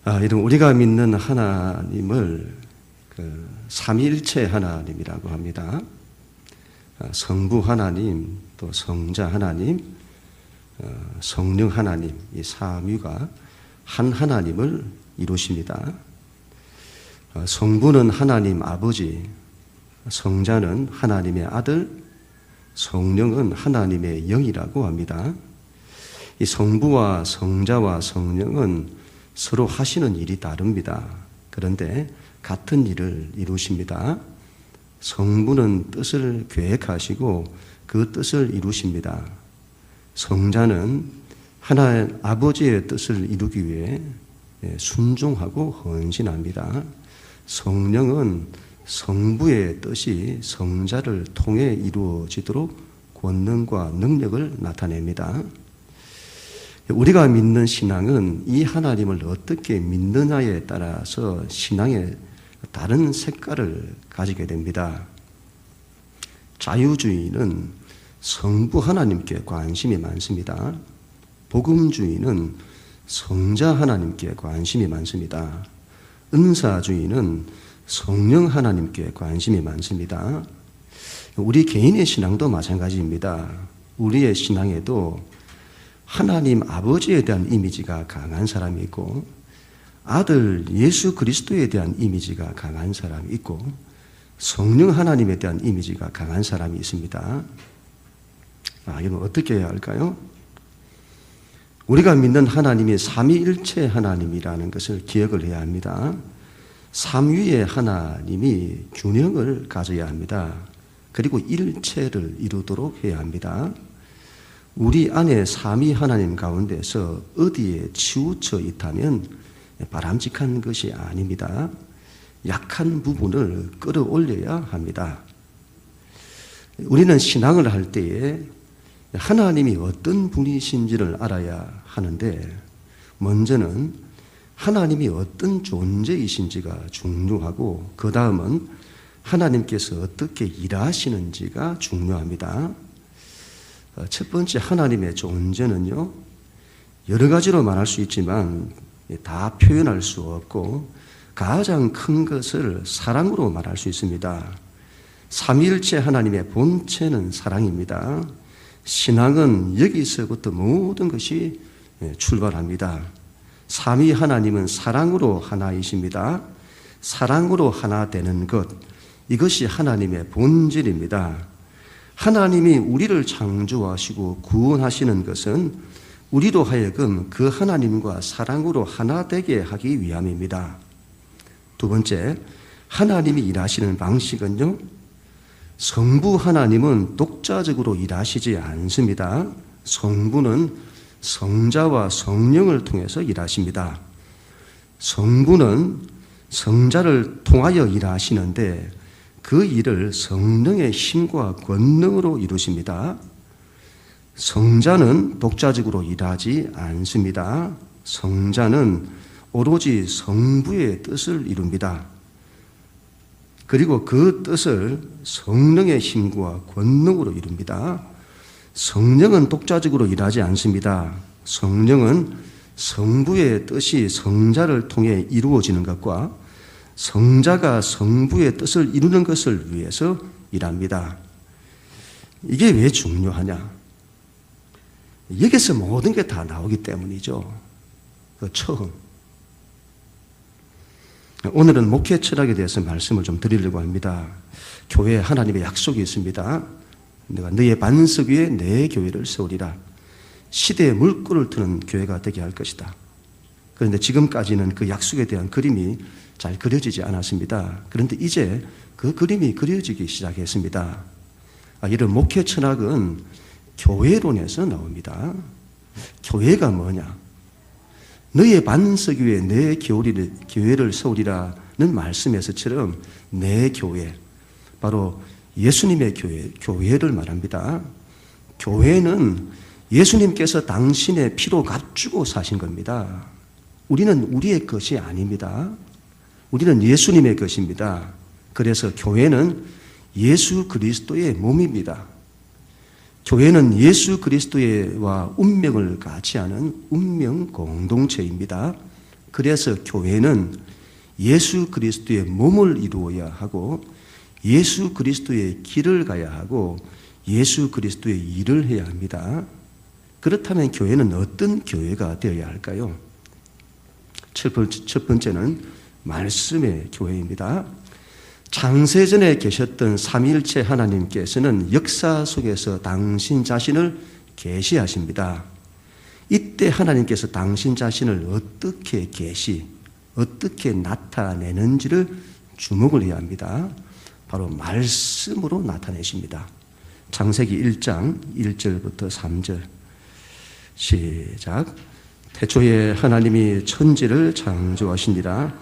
이런 우리가 믿는 하나님을 삼위일체 하나님이라고 합니다. 성부 하나님, 또 성자 하나님, 성령 하나님, 이 삼위가 한 하나님을 이루십니다. 성부는 하나님 아버지, 성자는 하나님의 아들, 성령은 하나님의 영이라고 합니다. 이 성부와 성자와 성령은 서로 하시는 일이 다릅니다. 그런데 같은 일을 이루십니다. 성부는 뜻을 계획하시고 그 뜻을 이루십니다. 성자는 하나님 아버지의 뜻을 이루기 위해 순종하고 헌신합니다. 성령은 성부의 뜻이 성자를 통해 이루어지도록 권능과 능력을 나타냅니다. 우리가 믿는 신앙은 이 하나님을 어떻게 믿느냐에 따라서 신앙의 다른 색깔을 가지게 됩니다. 자유주의는 성부 하나님께 관심이 많습니다. 복음주의는 성자 하나님께 관심이 많습니다. 은사주의는 성령 하나님께 관심이 많습니다. 우리 개인의 신앙도 마찬가지입니다. 우리의 신앙에도 하나님 아버지에 대한 이미지가 강한 사람이 있고 아들 예수 그리스도에 대한 이미지가 강한 사람이 있고 성령 하나님에 대한 이미지가 강한 사람이 있습니다. 이건 어떻게 해야 할까요? 우리가 믿는 하나님이 삼위일체 하나님이라는 것을 기억을 해야 합니다. 삼위의 하나님이 균형을 가져야 합니다. 그리고 일체를 이루도록 해야 합니다. 우리 안에 삼위 하나님 가운데서 어디에 치우쳐 있다면 바람직한 것이 아닙니다. 약한 부분을 끌어올려야 합니다. 우리는 신앙을 할 때에 하나님이 어떤 분이신지를 알아야 하는데 먼저는 하나님이 어떤 존재이신지가 중요하고 그 다음은 하나님께서 어떻게 일하시는지가 중요합니다. 첫 번째 하나님의 존재는요, 여러 가지로 말할 수 있지만 다 표현할 수 없고 가장 큰 것을 사랑으로 말할 수 있습니다. 삼위일체 하나님의 본체는 사랑입니다. 신앙은 여기서부터 모든 것이 출발합니다. 삼위 하나님은 사랑으로 하나이십니다. 사랑으로 하나 되는 것, 이것이 하나님의 본질입니다. 하나님이 우리를 창조하시고 구원하시는 것은 우리로 하여금 그 하나님과 사랑으로 하나 되게 하기 위함입니다. 두 번째, 하나님이 일하시는 방식은요, 성부 하나님은 독자적으로 일하시지 않습니다. 성부는 성자와 성령을 통해서 일하십니다. 성부는 성자를 통하여 일하시는데 그 일을 성령의 힘과 권능으로 이루십니다. 성자는 독자적으로 일하지 않습니다. 성자는 오로지 성부의 뜻을 이룹니다. 그리고 그 뜻을 성령의 힘과 권능으로 이룹니다. 성령은 독자적으로 일하지 않습니다. 성령은 성부의 뜻이 성자를 통해 이루어지는 것과 성자가 성부의 뜻을 이루는 것을 위해서 일합니다. 이게 왜 중요하냐? 여기서 모든 게 다 나오기 때문이죠. 처음. 오늘은 목회 철학에 대해서 말씀을 좀 드리려고 합니다. 교회에 하나님의 약속이 있습니다. 내가 너의 반석 위에 내 교회를 세우리라. 시대의 물꼬를 트는 교회가 되게 할 것이다. 그런데 지금까지는 그 약속에 대한 그림이 잘 그려지지 않았습니다. 그런데 이제 그 그림이 그려지기 시작했습니다. 이런 목회 철학은 교회론에서 나옵니다. 교회가 뭐냐? 너의 반석 위에 내 교회를 세우리라는 말씀에서처럼 내 교회, 바로 예수님의 교회를 말합니다. 교회는 예수님께서 당신의 피로 값주고 사신 겁니다. 우리는 우리의 것이 아닙니다. 우리는 예수님의 것입니다. 그래서 교회는 예수 그리스도의 몸입니다. 교회는 예수 그리스도와 운명을 같이 하는 운명 공동체입니다. 그래서 교회는 예수 그리스도의 몸을 이루어야 하고 예수 그리스도의 길을 가야 하고 예수 그리스도의 일을 해야 합니다. 그렇다면 교회는 어떤 교회가 되어야 할까요? 첫 번째는 말씀의 교회입니다. 창세전에 계셨던 삼위일체 하나님께서는 역사 속에서 당신 자신을 계시하십니다. 이때 하나님께서 당신 자신을 어떻게 나타내는지를 주목을 해야 합니다. 바로 말씀으로 나타내십니다. 창세기 1장 1절부터 3절 시작. 태초에 하나님이 천지를 창조하시니라.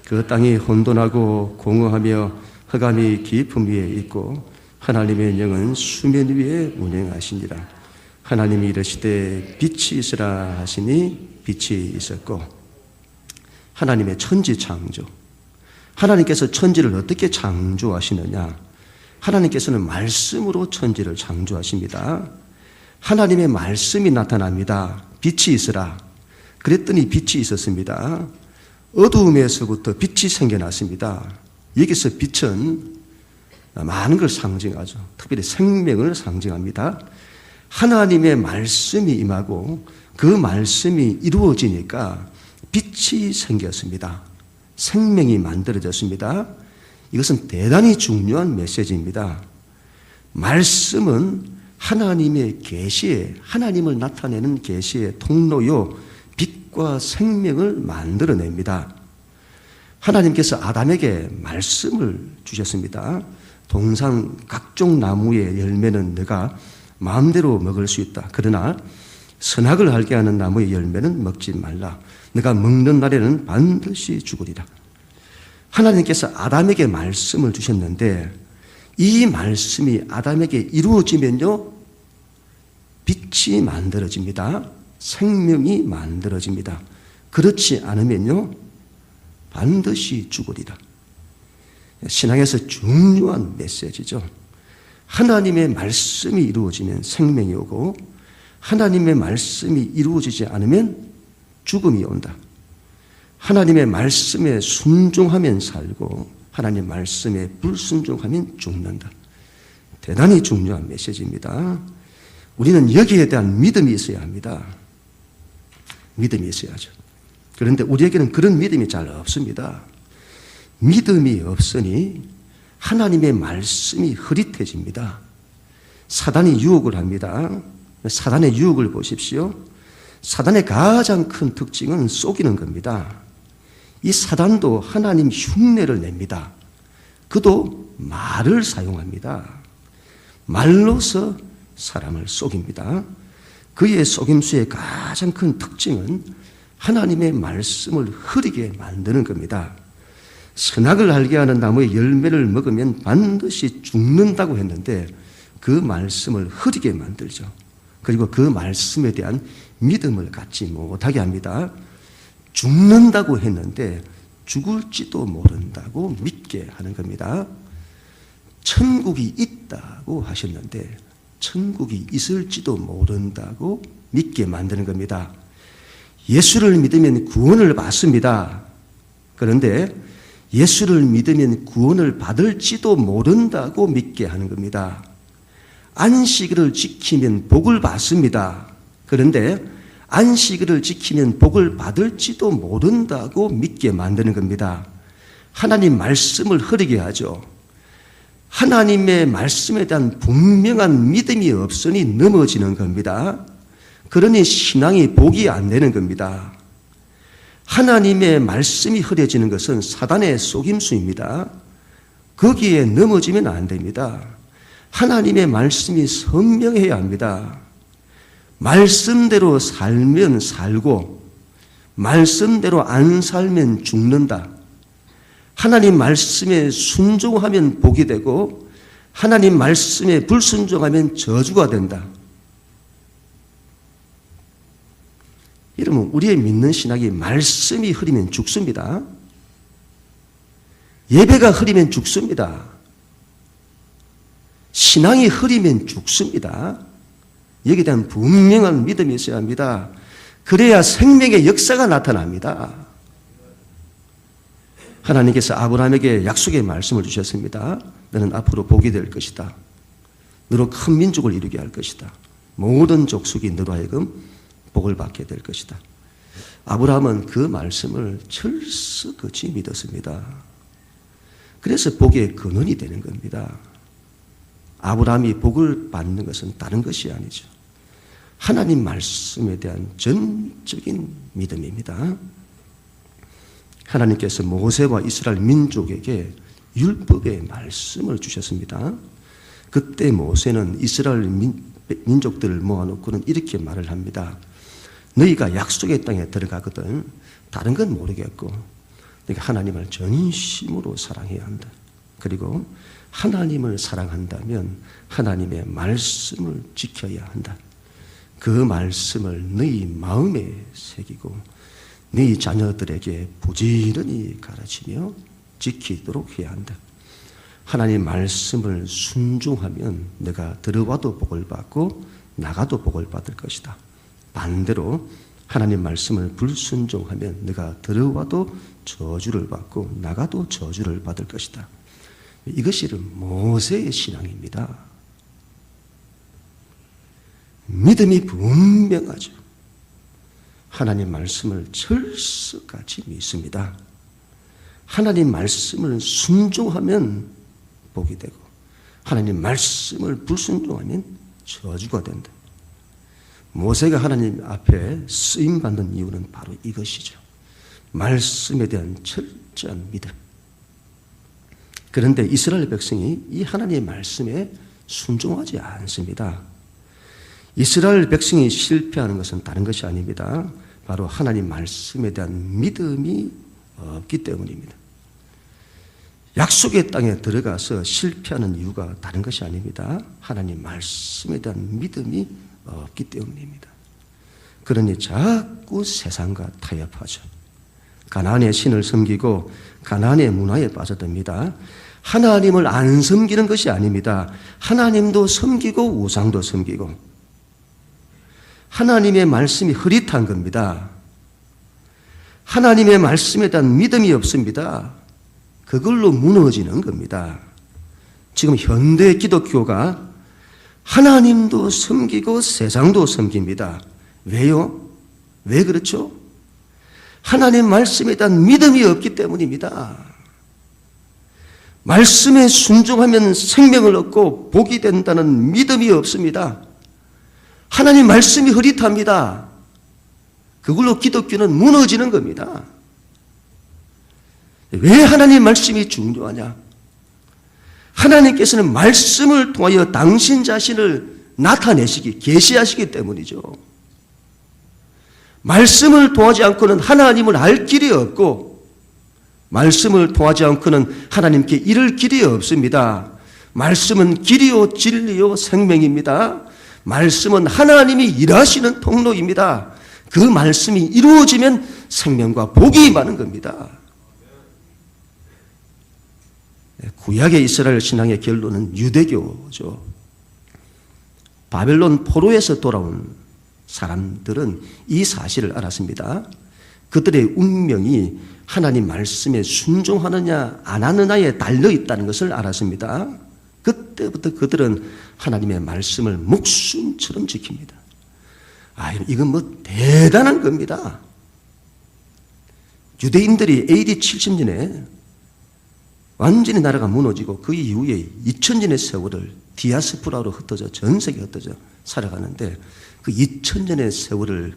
그 땅이 혼돈하고 공허하며 흑암이 깊음 위에 있고 하나님의 영은 수면 위에 운행하시니라. 하나님이 이르시되 빛이 있으라 하시니 빛이 있었고. 하나님의 천지 창조. 하나님께서 천지를 어떻게 창조하시느냐? 하나님께서는 말씀으로 천지를 창조하십니다. 하나님의 말씀이 나타납니다. 빛이 있으라. 그랬더니 빛이 있었습니다. 어두움에서부터 빛이 생겨났습니다. 여기서 빛은 많은 걸 상징하죠. 특별히 생명을 상징합니다. 하나님의 말씀이 임하고 그 말씀이 이루어지니까 빛이 생겼습니다. 생명이 만들어졌습니다. 이것은 대단히 중요한 메시지입니다. 말씀은 하나님의 계시에, 하나님을 나타내는 계시의 통로요, 빛과 생명을 만들어냅니다. 하나님께서 아담에게 말씀을 주셨습니다. 동산 각종 나무의 열매는 너가 마음대로 먹을 수 있다. 그러나 선악을 알게 하는 나무의 열매는 먹지 말라. 너가 먹는 날에는 반드시 죽으리라. 하나님께서 아담에게 말씀을 주셨는데 이 말씀이 아담에게 이루어지면요, 빛이 만들어집니다. 생명이 만들어집니다. 그렇지 않으면요, 반드시 죽으리라. 신앙에서 중요한 메시지죠. 하나님의 말씀이 이루어지면 생명이 오고 하나님의 말씀이 이루어지지 않으면 죽음이 온다. 하나님의 말씀에 순종하면 살고 하나님의 말씀에 불순종하면 죽는다. 대단히 중요한 메시지입니다. 우리는 여기에 대한 믿음이 있어야 합니다. 믿음이 있어야죠. 그런데 우리에게는 그런 믿음이 잘 없습니다. 믿음이 없으니 하나님의 말씀이 흐릿해집니다. 사단이 유혹을 합니다. 사단의 유혹을 보십시오. 사단의 가장 큰 특징은 속이는 겁니다. 이 사단도 하나님 흉내를 냅니다. 그도 말을 사용합니다. 말로서 사람을 속입니다. 그의 속임수의 가장 큰 특징은 하나님의 말씀을 흐리게 만드는 겁니다. 선악을 알게 하는 나무의 열매를 먹으면 반드시 죽는다고 했는데 그 말씀을 흐리게 만들죠. 그리고 그 말씀에 대한 믿음을 갖지 못하게 합니다. 죽는다고 했는데 죽을지도 모른다고 믿게 하는 겁니다. 천국이 있다고 하셨는데 천국이 있을지도 모른다고 믿게 만드는 겁니다. 예수를 믿으면 구원을 받습니다. 그런데 예수를 믿으면 구원을 받을지도 모른다고 믿게 하는 겁니다. 안식일을 지키면 복을 받습니다. 그런데 안식일을 지키면 복을 받을지도 모른다고 믿게 만드는 겁니다. 하나님 말씀을 흐리게 하죠. 하나님의 말씀에 대한 분명한 믿음이 없으니 넘어지는 겁니다. 그러니 신앙이 복이 안 되는 겁니다. 하나님의 말씀이 흐려지는 것은 사단의 속임수입니다. 거기에 넘어지면 안 됩니다. 하나님의 말씀이 선명해야 합니다. 말씀대로 살면 살고 말씀대로 안 살면 죽는다. 하나님 말씀에 순종하면 복이 되고 하나님 말씀에 불순종하면 저주가 된다. 여러분, 우리의 믿는 신학이 말씀이 흐리면 죽습니다. 예배가 흐리면 죽습니다. 신앙이 흐리면 죽습니다. 여기에 대한 분명한 믿음이 있어야 합니다. 그래야 생명의 역사가 나타납니다. 하나님께서 아브라함에게 약속의 말씀을 주셨습니다. 너는 앞으로 복이 될 것이다. 너로 큰 민족을 이루게 할 것이다. 모든 족속이 너로 하여금 복을 받게 될 것이다. 아브라함은 그 말씀을 철석같이 믿었습니다. 그래서 복의 근원이 되는 겁니다. 아브라함이 복을 받는 것은 다른 것이 아니죠. 하나님 말씀에 대한 전적인 믿음입니다. 하나님께서 모세와 이스라엘 민족에게 율법의 말씀을 주셨습니다. 그때 모세는 이스라엘 민족들을 모아놓고는 이렇게 말을 합니다. 너희가 약속의 땅에 들어가거든 다른 건 모르겠고 너희가 하나님을 전심으로 사랑해야 한다. 그리고 하나님을 사랑한다면 하나님의 말씀을 지켜야 한다. 그 말씀을 너희 마음에 새기고 너희 자녀들에게 부지런히 가르치며 지키도록 해야 한다. 하나님 말씀을 순종하면 내가 들어와도 복을 받고 나가도 복을 받을 것이다. 반대로 하나님 말씀을 불순종하면 내가 들어와도 저주를 받고 나가도 저주를 받을 것이다. 이것이 모세의 신앙입니다. 믿음이 분명하죠. 하나님 말씀을 철석같이 믿습니다. 하나님 말씀을 순종하면 복이 되고 하나님 말씀을 불순종하면 저주가 된다. 모세가 하나님 앞에 쓰임받는 이유는 바로 이것이죠. 말씀에 대한 철저한 믿음. 그런데 이스라엘 백성이 이 하나님의 말씀에 순종하지 않습니다. 이스라엘 백성이 실패하는 것은 다른 것이 아닙니다. 바로 하나님 말씀에 대한 믿음이 없기 때문입니다. 약속의 땅에 들어가서 실패하는 이유가 다른 것이 아닙니다. 하나님 말씀에 대한 믿음이 없기 때문입니다. 그러니 자꾸 세상과 타협하죠. 가나안의 신을 섬기고 가나안의 문화에 빠져듭니다. 하나님을 안 섬기는 것이 아닙니다. 하나님도 섬기고 우상도 섬기고 하나님의 말씀이 흐릿한 겁니다. 하나님의 말씀에 대한 믿음이 없습니다. 그걸로 무너지는 겁니다. 지금 현대 기독교가 하나님도 섬기고 세상도 섬깁니다. 왜요? 왜 그렇죠? 하나님 말씀에 대한 믿음이 없기 때문입니다. 말씀에 순종하면 생명을 얻고 복이 된다는 믿음이 없습니다. 하나님 말씀이 흐릿합니다. 그걸로 기독교는 무너지는 겁니다. 왜 하나님 말씀이 중요하냐? 하나님께서는 말씀을 통하여 당신 자신을 나타내시기, 계시하시기 때문이죠. 말씀을 통하지 않고는 하나님을 알 길이 없고 말씀을 통하지 않고는 하나님께 이를 길이 없습니다. 말씀은 길이요 진리요 생명입니다. 말씀은 하나님이 일하시는 통로입니다. 그 말씀이 이루어지면 생명과 복이 임하는 겁니다. 구약의 이스라엘 신앙의 결론은 유대교죠. 바벨론 포로에서 돌아온 사람들은 이 사실을 알았습니다. 그들의 운명이 하나님 말씀에 순종하느냐 안 하느냐에 달려 있다는 것을 알았습니다. 그때부터 그들은 하나님의 말씀을 목숨처럼 지킵니다. 이건 뭐 대단한 겁니다. 유대인들이 AD 70년에 완전히 나라가 무너지고 그 이후에 2000년의 세월을 디아스포라로 흩어져 전 세계에 흩어져 살아가는데 그 2000년의 세월을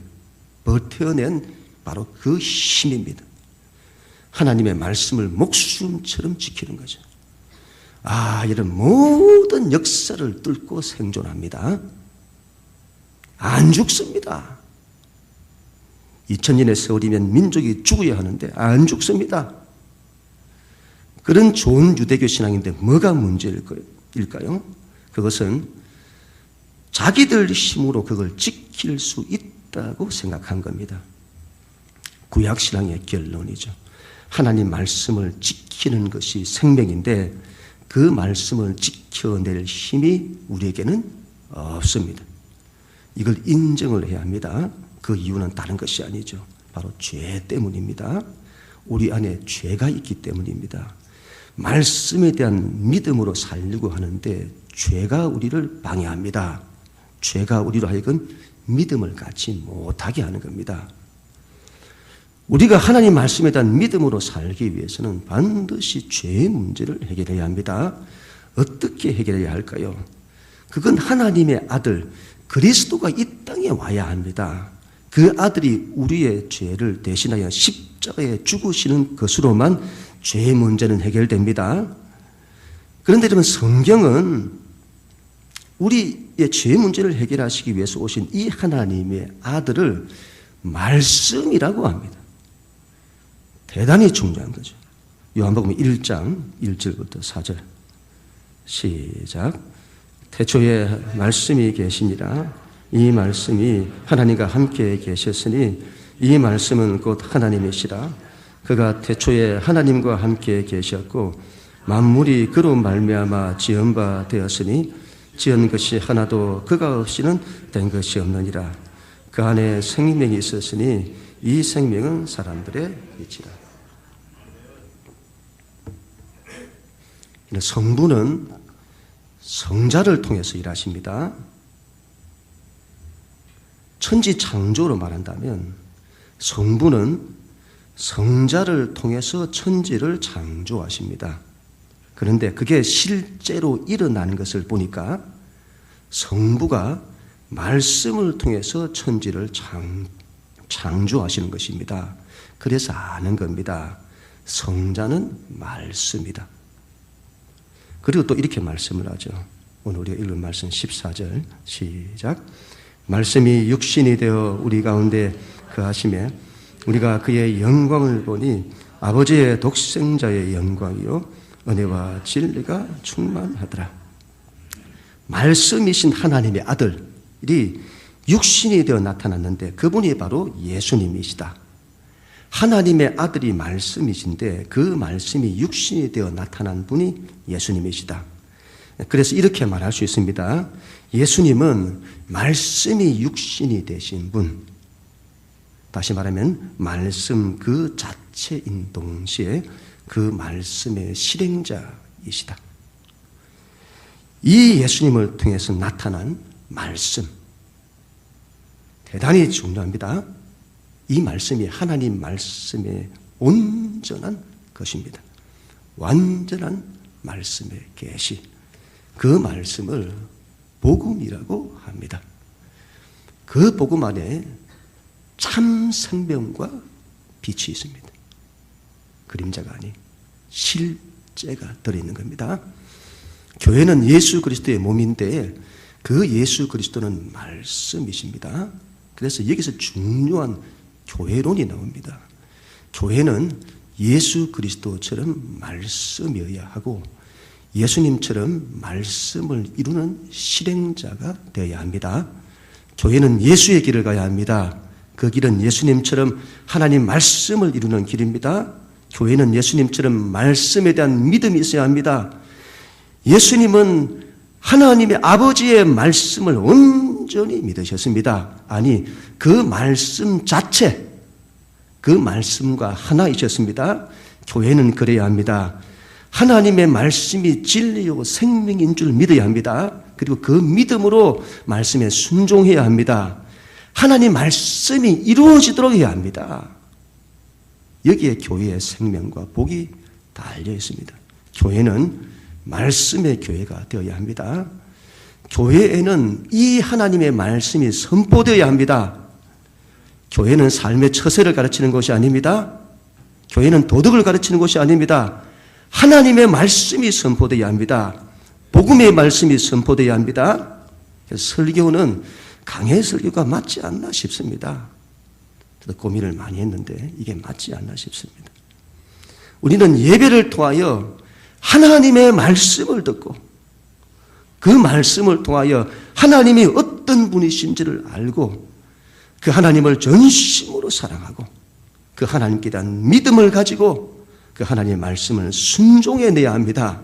버텨낸 바로 그 힘입니다. 하나님의 말씀을 목숨처럼 지키는 거죠. 이런 모든 역사를 뚫고 생존합니다. 안 죽습니다. 2000년의 세월이면 민족이 죽어야 하는데 안 죽습니다. 그런 좋은 유대교 신앙인데 뭐가 문제일까요? 그것은 자기들 힘으로 그걸 지킬 수 있다고 생각한 겁니다. 구약신앙의 결론이죠. 하나님 말씀을 지키는 것이 생명인데 그 말씀을 지켜낼 힘이 우리에게는 없습니다. 이걸 인정을 해야 합니다. 그 이유는 다른 것이 아니죠. 바로 죄 때문입니다. 우리 안에 죄가 있기 때문입니다. 말씀에 대한 믿음으로 살려고 하는데 죄가 우리를 방해합니다. 죄가 우리로 하여금 믿음을 갖지 못하게 하는 겁니다. 우리가 하나님 말씀에 대한 믿음으로 살기 위해서는 반드시 죄의 문제를 해결해야 합니다. 어떻게 해결해야 할까요? 그건 하나님의 아들 그리스도가 이 땅에 와야 합니다. 그 아들이 우리의 죄를 대신하여 십자가에 죽으시는 것으로만 죄의 문제는 해결됩니다. 그런데 여러분, 성경은 우리의 죄의 문제를 해결하시기 위해서 오신 이 하나님의 아들을 말씀이라고 합니다. 대단히 중요한 거죠. 요한복음 1장 1절부터 4절 시작. 태초에 말씀이 계시니라. 이 말씀이 하나님과 함께 계셨으니 이 말씀은 곧 하나님이시라. 그가 태초에 하나님과 함께 계셨고 만물이 그로 말미암아 지은 바 되었으니 지은 것이 하나도 그가 없이는 된 것이 없느니라. 그 안에 생명이 있었으니 이 생명은 사람들의 빛이라. 성부는 성자를 통해서 일하십니다. 천지 창조로 말한다면 성부는 성자를 통해서 천지를 창조하십니다. 그런데 그게 실제로 일어나는 것을 보니까 성부가 말씀을 통해서 천지를 창조하시는 것입니다. 그래서 아는 겁니다. 성자는 말씀이다. 그리고 또 이렇게 말씀을 하죠. 오늘 우리가 읽은 말씀 14절 시작. 말씀이 육신이 되어 우리 가운데 거하심에 우리가 그의 영광을 보니 아버지의 독생자의 영광이요 은혜와 진리가 충만하더라. 말씀이신 하나님의 아들이 육신이 되어 나타났는데 그분이 바로 예수님이시다. 하나님의 아들이 말씀이신데 그 말씀이 육신이 되어 나타난 분이 예수님이시다. 그래서 이렇게 말할 수 있습니다. 예수님은 말씀이 육신이 되신 분, 다시 말하면 말씀 그 자체인 동시에 그 말씀의 실행자이시다. 이 예수님을 통해서 나타난 말씀, 대단히 중요합니다. 이 말씀이 하나님 말씀의 온전한 것입니다. 완전한 말씀의 계시, 그 말씀을 복음이라고 합니다. 그 복음 안에 참 생명과 빛이 있습니다. 그림자가 아닌 실제가 들어있는 겁니다. 교회는 예수 그리스도의 몸인데 그 예수 그리스도는 말씀이십니다. 그래서 여기서 중요한 교회론이 나옵니다. 교회는 예수 그리스도처럼 말씀이어야 하고 예수님처럼 말씀을 이루는 실행자가 되어야 합니다. 교회는 예수의 길을 가야 합니다. 그 길은 예수님처럼 하나님 말씀을 이루는 길입니다. 교회는 예수님처럼 말씀에 대한 믿음이 있어야 합니다. 예수님은 하나님의 아버지의 말씀을 온전히 믿으셨습니다. 아니, 그 말씀 자체, 그 말씀과 하나이셨습니다. 교회는 그래야 합니다. 하나님의 말씀이 진리요 생명인 줄 믿어야 합니다. 그리고 그 믿음으로 말씀에 순종해야 합니다. 하나님 말씀이 이루어지도록 해야 합니다. 여기에 교회의 생명과 복이 달려 있습니다. 교회는 말씀의 교회가 되어야 합니다. 교회에는 이 하나님의 말씀이 선포되어야 합니다. 교회는 삶의 처세를 가르치는 것이 아닙니다. 교회는 도덕을 가르치는 것이 아닙니다. 하나님의 말씀이 선포되어야 합니다. 복음의 말씀이 선포되어야 합니다. 그래서 설교는 강해 설교가 맞지 않나 싶습니다. 저도 고민을 많이 했는데 이게 맞지 않나 싶습니다. 우리는 예배를 통하여 하나님의 말씀을 듣고 그 말씀을 통하여 하나님이 어떤 분이신지를 알고 그 하나님을 전심으로 사랑하고 그 하나님께 대한 믿음을 가지고 그 하나님의 말씀을 순종해내야 합니다.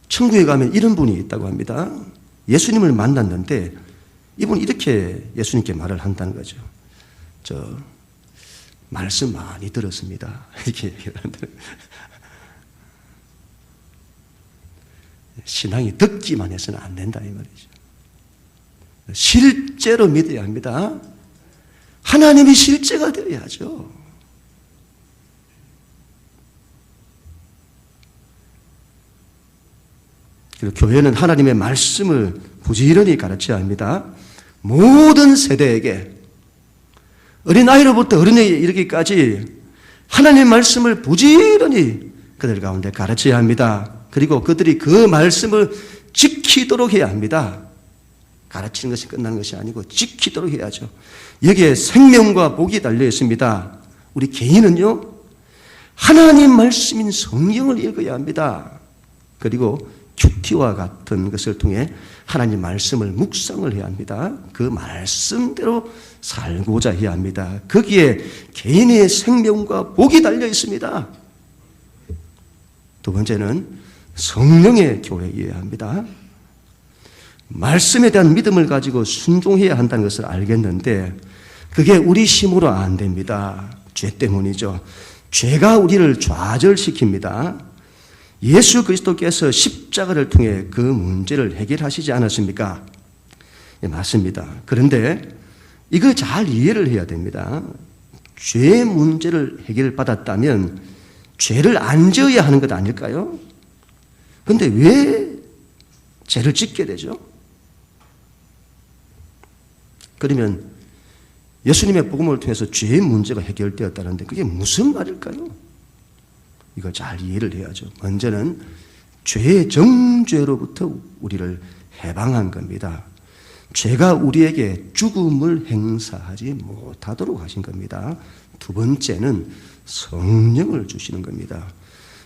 천국에 가면 이런 분이 있다고 합니다. 예수님을 만났는데 이분이 이렇게 예수님께 말을 한다는 거죠. 말씀 많이 들었습니다. 이렇게 얘기를 하는데, 신앙이 듣기만 해서는 안 된다 이 말이죠. 실제로 믿어야 합니다. 하나님이 실제가 되어야죠. 그리고 교회는 하나님의 말씀을 부지런히 가르쳐야 합니다. 모든 세대에게, 어린아이로부터 어른에 이르기까지 하나님의 말씀을 부지런히 그들 가운데 가르쳐야 합니다. 그리고 그들이 그 말씀을 지키도록 해야 합니다. 가르치는 것이 끝나는 것이 아니고 지키도록 해야죠. 여기에 생명과 복이 달려 있습니다. 우리 개인은요, 하나님 말씀인 성경을 읽어야 합니다. 그리고 큐티와 같은 것을 통해 하나님 말씀을 묵상을 해야 합니다. 그 말씀대로 살고자 해야 합니다. 거기에 개인의 생명과 복이 달려 있습니다. 두 번째는 성령의 교회여야 합니다. 말씀에 대한 믿음을 가지고 순종해야 한다는 것을 알겠는데 그게 우리 힘으로 안 됩니다. 죄 때문이죠. 죄가 우리를 좌절시킵니다. 예수 그리스도께서 십자가를 통해 그 문제를 해결하시지 않았습니까? 예, 맞습니다. 그런데 이걸 잘 이해를 해야 됩니다. 죄 문제를 해결받았다면 죄를 안 지어야 하는 것 아닐까요? 그런데 왜 죄를 짓게 되죠? 그러면 예수님의 복음을 통해서 죄의 문제가 해결되었다는데 그게 무슨 말일까요? 이걸 잘 이해를 해야죠. 먼저는 죄의 정죄로부터 우리를 해방한 겁니다. 죄가 우리에게 죽음을 행사하지 못하도록 하신 겁니다. 두 번째는 성령을 주시는 겁니다.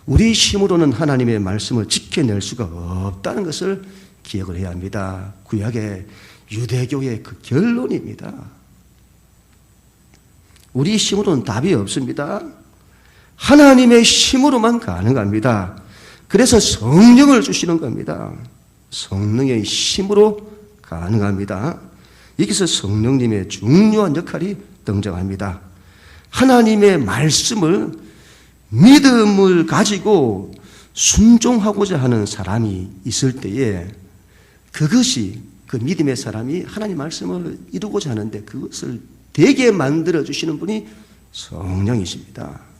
우리 힘으로는 하나님의 말씀을 지켜낼 수가 없다는 것을 기억을 해야 합니다. 구약의 유대교의 그 결론입니다. 우리 힘으로는 답이 없습니다. 하나님의 힘으로만 가능합니다. 그래서 성령을 주시는 겁니다. 성령의 힘으로 가능합니다. 여기서 성령님의 중요한 역할이 등장합니다. 하나님의 말씀을 믿음을 가지고 순종하고자 하는 사람이 있을 때에 그것이 그 믿음의 사람이 하나님 말씀을 이루고자 하는데 그것을 되게 만들어주시는 분이 성령이십니다.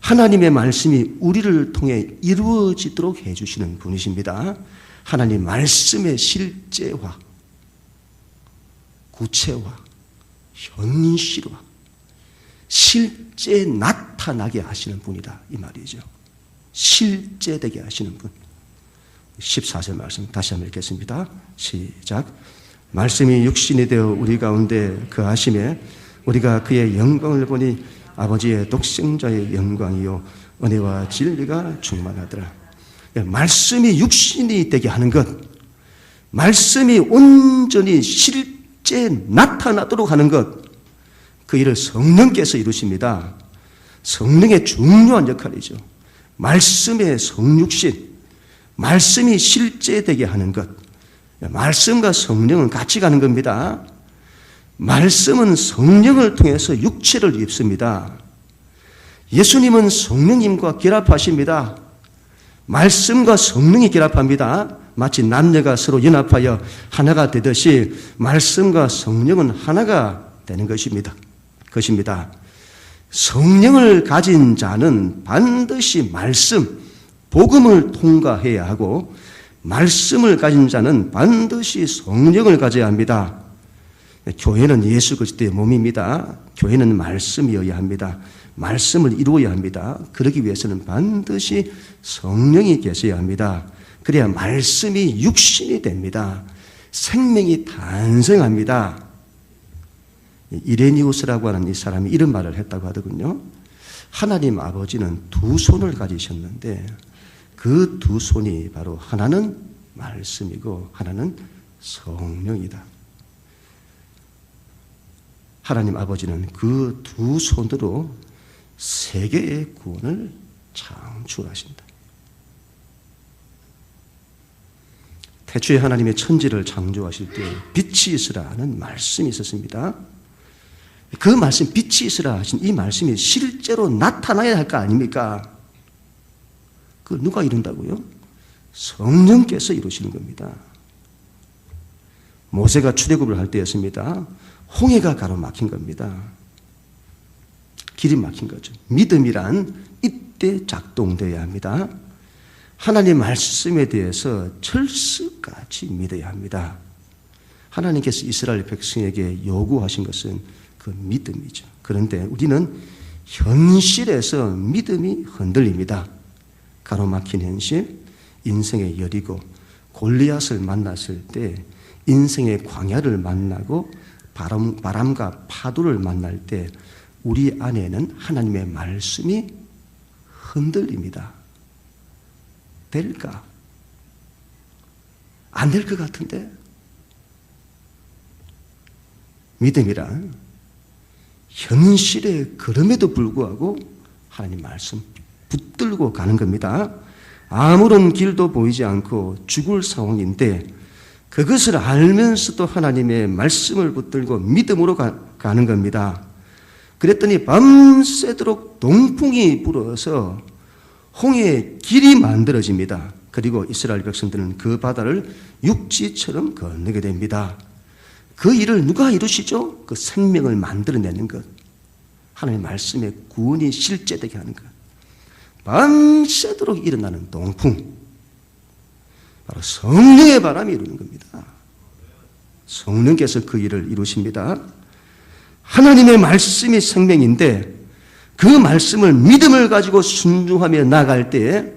하나님의 말씀이 우리를 통해 이루어지도록 해주시는 분이십니다. 하나님 말씀의 실제화, 구체화, 현실화, 실제 나타나게 하시는 분이다 이 말이죠. 실제되게 하시는 분. 14절 말씀 다시 한번 읽겠습니다. 시작. 말씀이 육신이 되어 우리 가운데 거하심에 우리가 그의 영광을 보니 아버지의 독생자의 영광이요 은혜와 진리가 충만하더라. 말씀이 육신이 되게 하는 것, 말씀이 온전히 실제 나타나도록 하는 것, 그 일을 성령께서 이루십니다. 성령의 중요한 역할이죠. 말씀의 성육신, 말씀이 실제되게 하는 것, 말씀과 성령은 같이 가는 겁니다. 말씀은 성령을 통해서 육체를 입습니다. 예수님은 성령님과 결합하십니다. 말씀과 성령이 결합합니다. 마치 남녀가 서로 연합하여 하나가 되듯이 말씀과 성령은 하나가 되는 것입니다. 성령을 가진 자는 반드시 말씀, 복음을 통과해야 하고 말씀을 가진 자는 반드시 성령을 가져야 합니다. 교회는 예수 그리스도의 몸입니다. 교회는 말씀이어야 합니다. 말씀을 이루어야 합니다. 그러기 위해서는 반드시 성령이 계셔야 합니다. 그래야 말씀이 육신이 됩니다. 생명이 탄생합니다. 이레니우스라고 하는 이 사람이 이런 말을 했다고 하더군요. 하나님 아버지는 두 손을 가지셨는데 그 두 손이 바로 하나는 말씀이고 하나는 성령이다. 하나님 아버지는 그 두 손으로 세계의 구원을 창출하신다. 태초에 하나님의 천지를 창조하실 때 빛이 있으라 하는 말씀이 있었습니다. 그 말씀, 빛이 있으라 하신 이 말씀이 실제로 나타나야 할 거 아닙니까? 그걸 누가 이룬다고요? 성령께서 이루시는 겁니다. 모세가 출애굽을 할 때였습니다. 홍해가 가로막힌 겁니다. 길이 막힌 거죠. 믿음이란 이때 작동되어야 합니다. 하나님의 말씀에 대해서 철수까지 믿어야 합니다. 하나님께서 이스라엘 백성에게 요구하신 것은 그 믿음이죠. 그런데 우리는 현실에서 믿음이 흔들립니다. 가로막힌 현실, 인생의 여리고 골리앗을 만났을 때, 인생의 광야를 만나고 바람과 파도를 만날 때 우리 안에는 하나님의 말씀이 흔들립니다. 될까? 안 될 것 같은데? 믿음이란 현실에 그럼에도 불구하고 하나님 말씀 붙들고 가는 겁니다. 아무런 길도 보이지 않고 죽을 상황인데 그것을 알면서도 하나님의 말씀을 붙들고 믿음으로 가는 겁니다. 그랬더니 밤새도록 동풍이 불어서 홍해의 길이 만들어집니다. 그리고 이스라엘 백성들은 그 바다를 육지처럼 건너게 됩니다. 그 일을 누가 이루시죠? 그 생명을 만들어내는 것. 하나님의 말씀의 구원이 실제되게 하는 것. 밤새도록 일어나는 동풍. 바로 성령의 바람이 이루는 겁니다. 성령께서 그 일을 이루십니다. 하나님의 말씀이 생명인데 그 말씀을 믿음을 가지고 순종하며 나갈 때에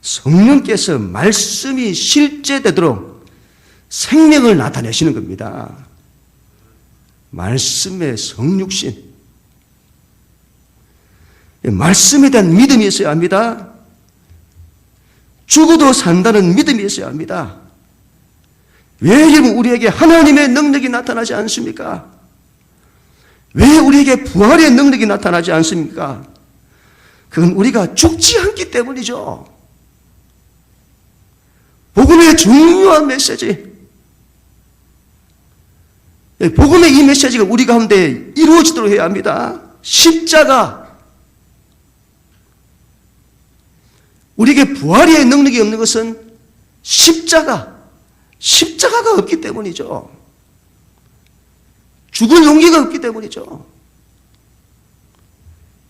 성령께서 말씀이 실제되도록 생명을 나타내시는 겁니다. 말씀의 성육신. 말씀에 대한 믿음이 있어야 합니다. 죽어도 산다는 믿음이 있어야 합니다. 왜 우리에게 하나님의 능력이 나타나지 않습니까? 왜 우리에게 부활의 능력이 나타나지 않습니까? 그건 우리가 죽지 않기 때문이죠. 복음의 중요한 메시지, 복음의 이 메시지가 우리 가운데 이루어지도록 해야 합니다. 십자가, 우리에게 부활의 능력이 없는 것은 십자가가 없기 때문이죠. 죽을 용기가 없기 때문이죠.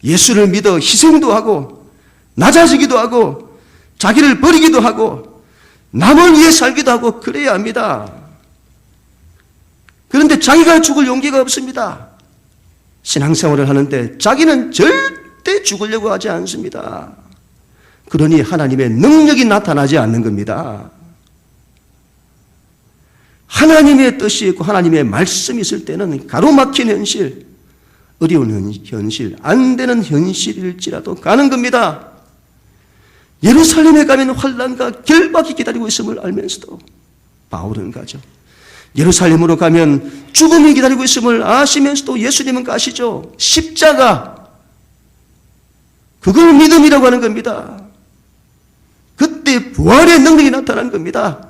예수를 믿어 희생도 하고 낮아지기도 하고 자기를 버리기도 하고 남을 위해 살기도 하고 그래야 합니다. 그런데 자기가 죽을 용기가 없습니다. 신앙생활을 하는데 자기는 절대 죽으려고 하지 않습니다. 그러니 하나님의 능력이 나타나지 않는 겁니다. 하나님의 뜻이 있고 하나님의 말씀이 있을 때는 가로막힌 현실, 어려운 현실, 안 되는 현실일지라도 가는 겁니다. 예루살렘에 가면 환난과 결박이 기다리고 있음을 알면서도 바울은 가죠. 예루살렘으로 가면 죽음이 기다리고 있음을 아시면서도 예수님은 가시죠. 십자가, 그걸 믿음이라고 하는 겁니다. 그때 부활의 능력이 나타난 겁니다.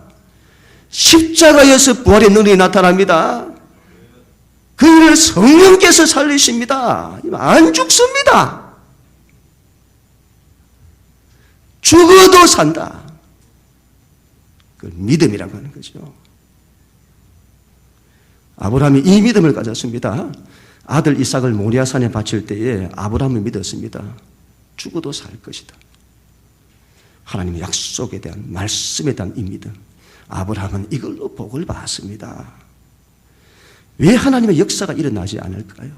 십자가에서 부활의 능력이 나타납니다. 그 일을 성령께서 살리십니다. 안 죽습니다. 죽어도 산다. 그걸 믿음이라고 하는 거죠. 아브라함이 이 믿음을 가졌습니다. 아들 이삭을 모리아산에 바칠 때에 아브라함을 믿었습니다. 죽어도 살 것이다. 하나님의 약속에 대한, 말씀에 대한 이 믿음. 아브라함은 이걸로 복을 받습니다. 왜 하나님의 역사가 일어나지 않을까요?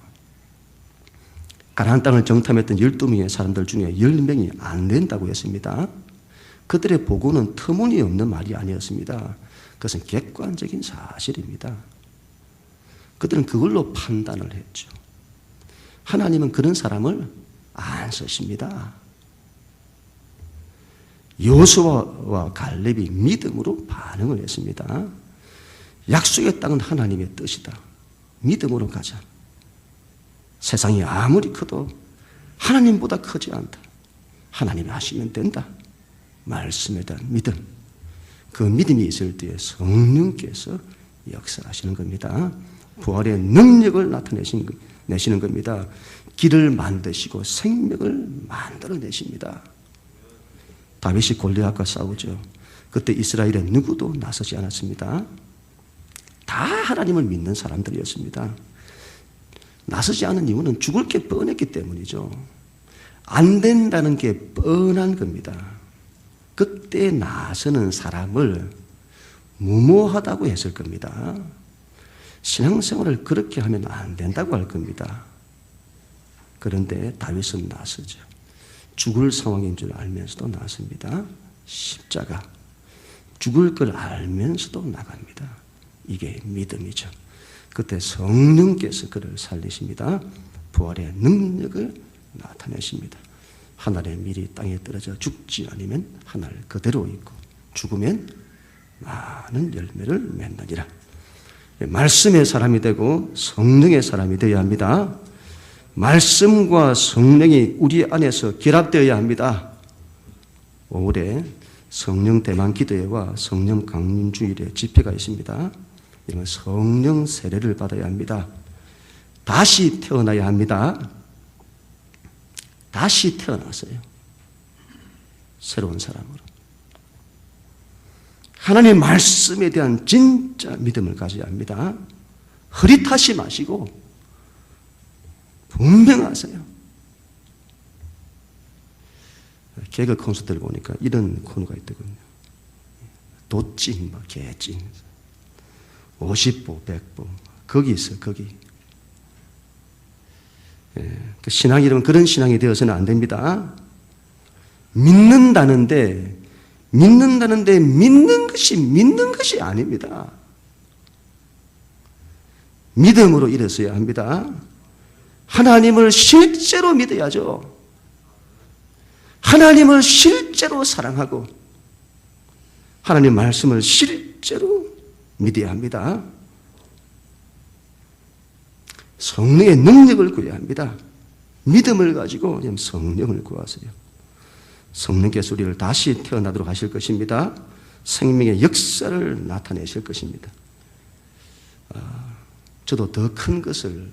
가나안 땅을 정탐했던 12명의 사람들 중에 10명이 안 된다고 했습니다. 그들의 보고는 터무니없는 말이 아니었습니다. 그것은 객관적인 사실입니다. 그들은 그걸로 판단을 했죠. 하나님은 그런 사람을 안 쓰십니다. 여호수아와 갈렙이 믿음으로 반응을 했습니다. 약속의 땅은 하나님의 뜻이다. 믿음으로 가자. 세상이 아무리 커도 하나님보다 크지 않다. 하나님이 하시면 된다. 말씀에 대한 믿음. 그 믿음이 있을 때에 성령께서 역사하시는 겁니다. 부활의 능력을 나타내신 내시는 겁니다. 길을 만드시고 생명을 만들어내십니다. 다윗이 골리앗과 싸우죠. 그때 이스라엘에 누구도 나서지 않았습니다. 다 하나님을 믿는 사람들이었습니다. 나서지 않은 이유는 죽을 게 뻔했기 때문이죠. 안 된다는 게 뻔한 겁니다. 그때 나서는 사람을 무모하다고 했을 겁니다. 신앙생활을 그렇게 하면 안 된다고 할 겁니다. 그런데 다윗은 나서죠. 죽을 상황인 줄 알면서도 나섭니다. 십자가. 죽을 걸 알면서도 나갑니다. 이게 믿음이죠. 그때 성령께서 그를 살리십니다. 부활의 능력을 나타내십니다. 하늘의 밀이 땅에 떨어져 죽지 않으면 하늘 그대로 있고 죽으면 많은 열매를 맺느니라. 말씀의 사람이 되고 성령의 사람이 되어야 합니다. 말씀과 성령이 우리 안에서 결합되어야 합니다. 5월에 성령 대만 기도회와 성령 강림주일에 집회가 있습니다. 이러면 성령 세례를 받아야 합니다. 다시 태어나야 합니다. 다시 태어났어요. 새로운 사람으로. 하나님의 말씀에 대한 진짜 믿음을 가져야 합니다. 흐릿하지 마시고 분명하세요. 개그 콘서트를 보니까 이런 코너가 있더군요. 도찐, 개찐. 50보, 100보. 거기 있어요, 거기. 그 신앙이 이러면 그런 신앙이 되어서는 안 됩니다. 믿는다는데 믿는 것이 아닙니다. 믿음으로 일어서야 합니다. 하나님을 실제로 믿어야죠. 하나님을 실제로 사랑하고 하나님 말씀을 실제로 믿어야 합니다. 성령의 능력을 구해야 합니다. 믿음을 가지고 성령을 구하세요. 성령께서 우리를 다시 태어나도록 하실 것입니다. 생명의 역사를 나타내실 것입니다. 저도 더 큰 것을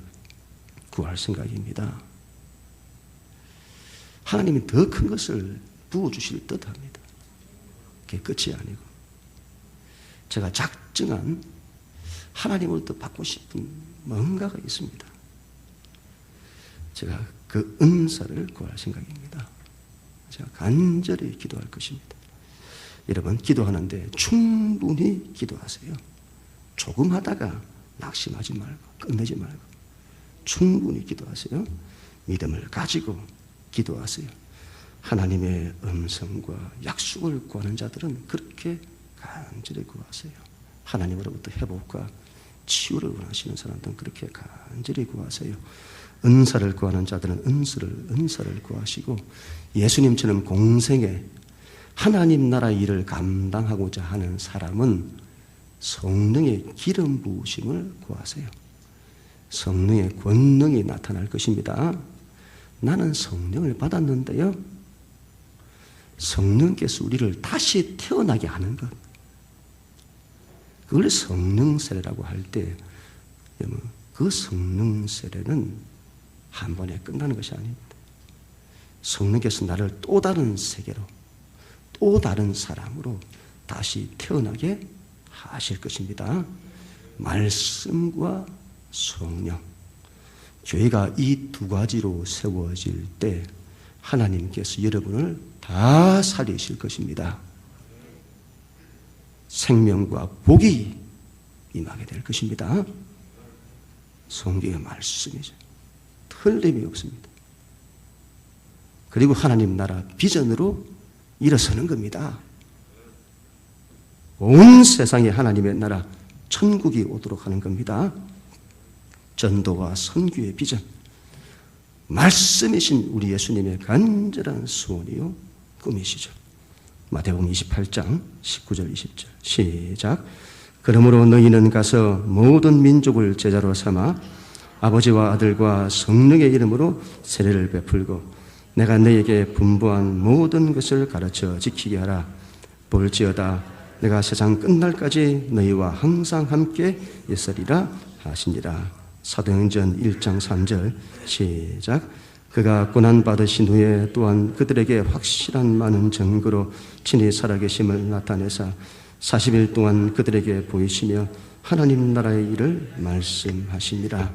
구할 생각입니다. 하나님이 더 큰 것을 부어주실 듯합니다. 그게 끝이 아니고 제가 작정한 하나님으로부터 받고 싶은 뭔가가 있습니다. 제가 그 은사를 구할 생각입니다. 제가 간절히 기도할 것입니다. 여러분 기도하는데 충분히 기도하세요. 조금 하다가 낙심하지 말고 끝내지 말고 충분히 기도하세요. 믿음을 가지고 기도하세요. 하나님의 음성과 약속을 구하는 자들은 그렇게 간절히 구하세요. 하나님으로부터 회복과 치유를 원하시는 사람들은 그렇게 간절히 구하세요. 은사를 구하는 자들은 은사를 구하시고 예수님처럼 공생에 하나님 나라 일을 감당하고자 하는 사람은 성령의 기름 부으심을 구하세요. 성령의 권능이 나타날 것입니다. 나는 성령을 받았는데요. 성령께서 우리를 다시 태어나게 하는 것. 그걸 성령 세례라고 할 때 그 성령 세례는 한 번에 끝나는 것이 아닙니다. 성령께서 나를 또 다른 세계로 또 다른 사람으로 다시 태어나게 하실 것입니다. 말씀과 성령. 교회가 이 두 가지로 세워질 때 하나님께서 여러분을 다 살리실 것입니다. 생명과 복이 임하게 될 것입니다. 성경의 말씀이죠. 틀림이 없습니다. 그리고 하나님 나라 비전으로 일어서는 겁니다. 온 세상에 하나님의 나라 천국이 오도록 하는 겁니다. 전도와 선교의 비전, 말씀이신 우리 예수님의 간절한 소원이요 꿈이시죠. 마태복음 28장 19절 20절 시작. 그러므로 너희는 가서 모든 민족을 제자로 삼아 아버지와 아들과 성령의 이름으로 세례를 베풀고 내가 너희에게 분부한 모든 것을 가르쳐 지키게 하라. 볼지어다 내가 세상 끝날까지 너희와 항상 함께 있으리라 하시니라. 사도행전 1장 3절 시작. 그가 고난받으신 후에 또한 그들에게 확실한 많은 증거로 친히 살아계심을 나타내사 40일 동안 그들에게 보이시며 하나님 나라의 일을 말씀하시니라.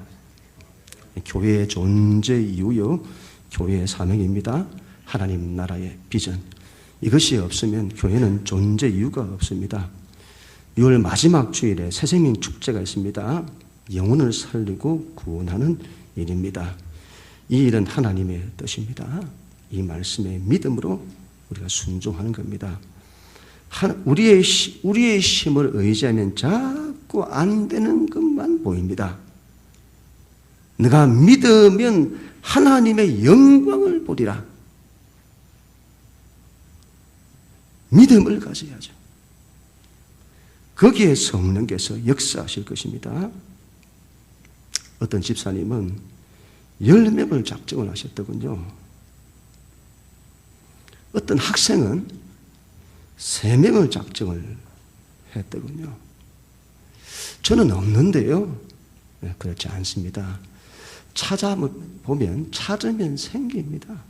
교회의 존재 이유요, 교회의 사명입니다. 하나님 나라의 비전. 이것이 없으면 교회는 존재 이유가 없습니다. 6월 마지막 주일에 새생명 축제가 있습니다. 영혼을 살리고 구원하는 일입니다. 이 일은 하나님의 뜻입니다. 이 말씀의 믿음으로 우리가 순종하는 겁니다. 우리의 힘을 의지하면 자꾸 안 되는 것만 보입니다. 내가 믿으면 하나님의 영광을 보리라. 믿음을 가져야죠. 거기에 성령께서 역사하실 것입니다. 어떤 집사님은 10명을 작정을 하셨더군요. 어떤 학생은 3명을 작정을 했더군요. 저는 없는데요. 그렇지 않습니다. 찾아보면 찾으면 생깁니다.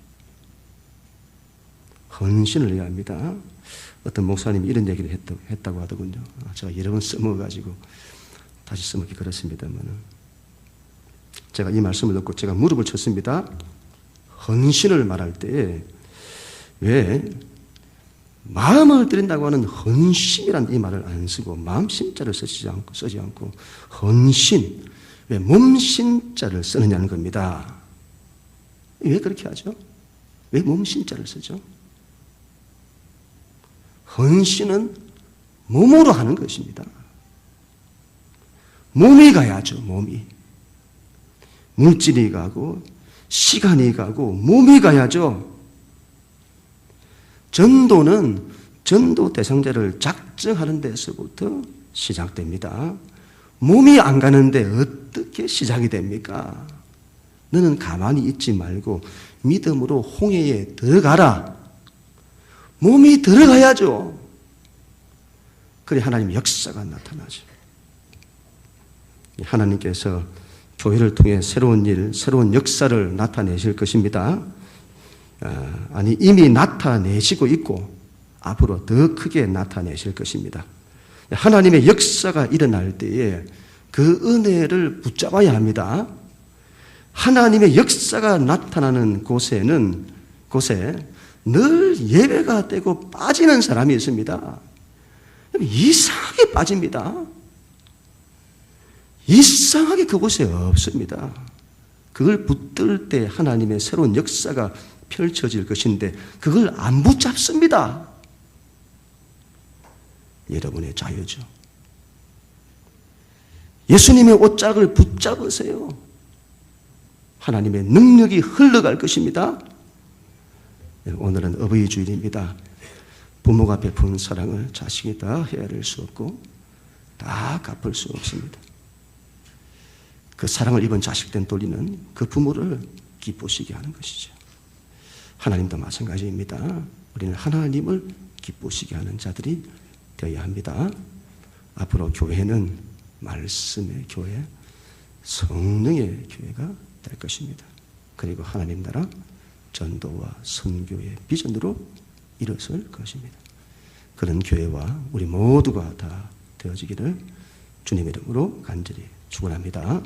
헌신을 해야 합니다. 어떤 목사님이 이런 얘기를 했다고 하더군요. 제가 여러 번 써먹어가지고 다시 써먹기 그렇습니다만, 제가 이 말씀을 듣고 제가 무릎을 쳤습니다. 헌신을 말할 때에 왜 마음을 드린다고 하는 헌신이란 이 말을 안 쓰고 마음심자를 쓰지 않고 헌신, 왜 몸신자를 쓰느냐는 겁니다. 왜 그렇게 하죠? 왜 몸신자를 쓰죠? 헌신은 몸으로 하는 것입니다. 몸이 가야죠, 몸이. 물질이 가고 시간이 가고 몸이 가야죠. 전도는 전도 대상자를 작정하는 데서부터 시작됩니다. 몸이 안 가는데 어떻게 시작이 됩니까? 너는 가만히 있지 말고 믿음으로 홍해에 들어가라. 몸이 들어가야죠. 그래 하나님의 역사가 나타나죠. 하나님께서 교회를 통해 새로운 일, 새로운 역사를 나타내실 것입니다. 아니 이미 나타내시고 있고 앞으로 더 크게 나타내실 것입니다. 하나님의 역사가 일어날 때에 그 은혜를 붙잡아야 합니다. 하나님의 역사가 나타나는 곳에 늘 예배가 되고 빠지는 사람이 있습니다. 이상하게 빠집니다. 이상하게 그곳에 없습니다. 그걸 붙들 때 하나님의 새로운 역사가 펼쳐질 것인데 그걸 안 붙잡습니다. 여러분의 자유죠. 예수님의 옷장을 붙잡으세요. 하나님의 능력이 흘러갈 것입니다. 오늘은 어버이 주일입니다. 부모가 베푼 사랑을 자식이 다 헤아릴 수 없고 다 갚을 수 없습니다. 그 사랑을 입은 자식된 돌리는 그 부모를 기쁘시게 하는 것이죠. 하나님도 마찬가지입니다. 우리는 하나님을 기쁘시게 하는 자들이 되어야 합니다. 앞으로 교회는 말씀의 교회, 성령의 교회가 될 것입니다. 그리고 하나님 나라 전도와 선교의 비전으로 일어설 것입니다. 그런 교회와 우리 모두가 다 되어지기를 주님의 이름으로 간절히 축원합니다.